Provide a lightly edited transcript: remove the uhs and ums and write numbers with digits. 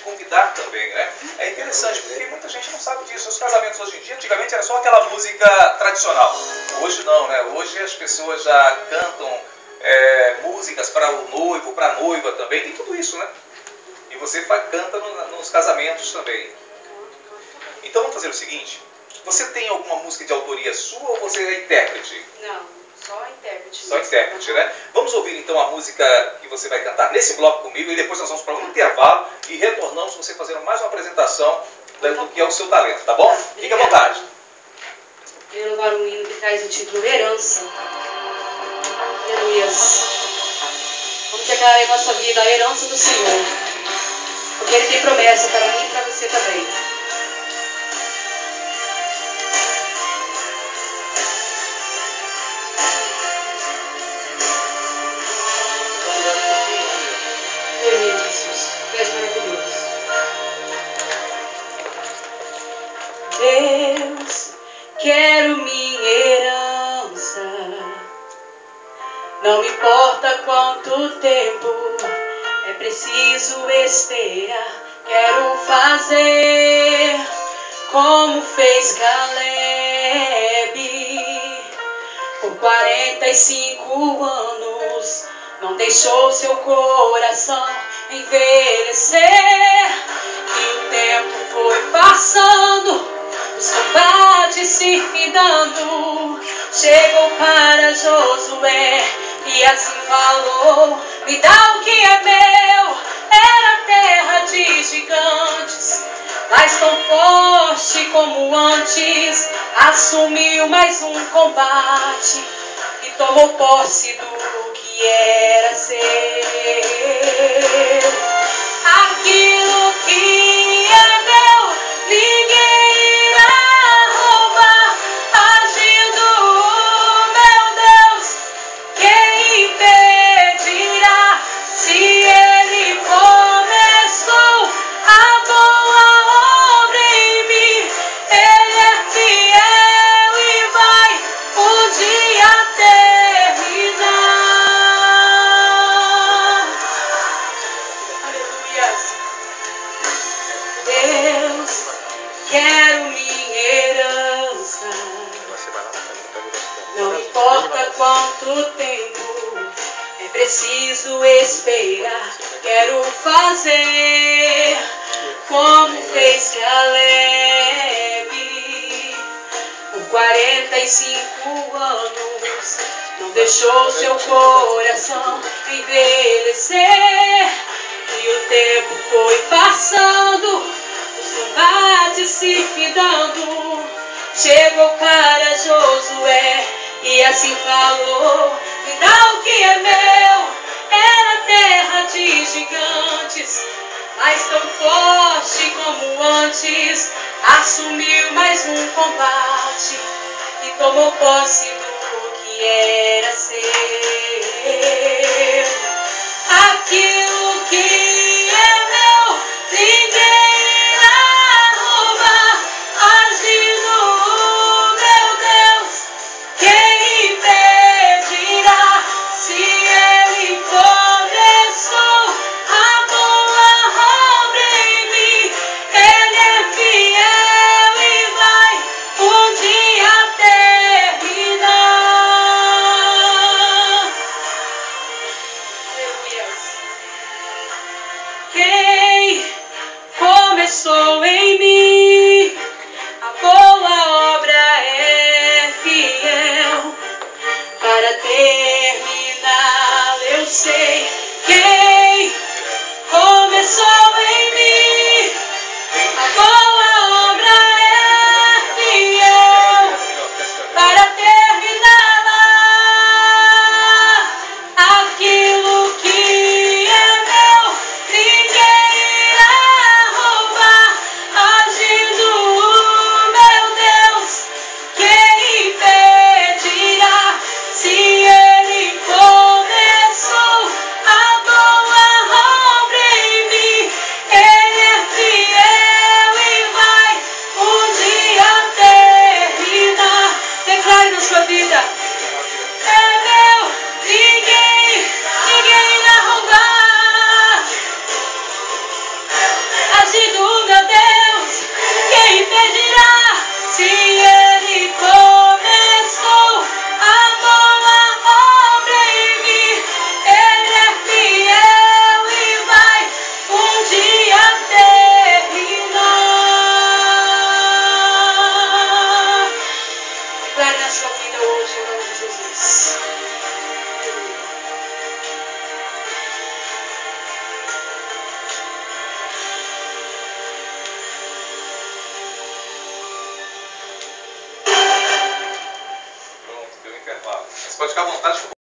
convidar também, né? É interessante, porque muita gente não sabe disso. Os casamentos hoje em dia, antigamente era só aquela música tradicional. Hoje não, né? Hoje as pessoas já cantam músicas para o noivo, para a noiva também, tem tudo isso, né? E você canta nos casamentos também. Então vamos fazer o seguinte, você tem alguma música de autoria sua ou você é intérprete? Não, só intérprete. Só intérprete, né? Vamos ouvir então a música que você vai cantar nesse bloco comigo e depois nós vamos para um intervalo e retornamos você fazendo mais uma apresentação do que é o seu talento, tá bom? Fique à vontade. Quero louvar um hino que traz o título Herança. Aleluias. Vamos declarar em nossa vida a herança do Senhor. Porque Ele tem promessa para mim e para você também. Aleluia, Jesus. Tu és maravilhoso. Deus, quero minha herança. Não me importa quanto tempo é preciso esperar. Quero fazer como fez Caleb. Por 45 anos não deixou seu coração envelhecer. E o tempo foi passando, os combates se findando. Chegou para Josué e assim falou: me dá o que é meu. Era terra de gigantes, mas tão forte como antes. Assumiu mais um combate e tomou posse do que era seu. Aquilo que é meu, ninguém irá roubar. Agindo, meu Deus, quem impedirá? Se Ele começou a boa obra em mim, Ele é fiel e vai um dia terminar. Aleluias. Deus, quero minha herança. Não importa quanto tempo é preciso esperar. Quero fazer como fez Caleb. Por 45 anos não deixou seu coração envelhecer. E o tempo foi passando, os combates se findando. Chegou para Josué e assim falou: me dá o que é meu. Era terra de gigantes, mas tão forte como antes. Assumiu mais um combate e tomou posse do que era seu. Aquilo que é meu, ninguém irá roubar. Agindo, meu Deus, quem impedirá? Se Ele começou a boa obra em mim, Ele é fiel e vai um dia terminar. Aleluias. Quem começou em mim a boa obra é fiel para terminar. Eu sei quem começou em mim a boa obra é fiel para terminá-la. Aquilo que é meu, ninguém irá roubar. Agindo, meu Deus, quem impedirá? Se Ele começou a boa obra em mim, fidelidade do meu Deus, quem impedirá? Se Ele começou a boa obra em mim, Ele é fiel e vai um dia terminar. Declare na sua vida hoje, em nome de Jesus. Pronto, deu intervalo. Você pode ficar à vontade.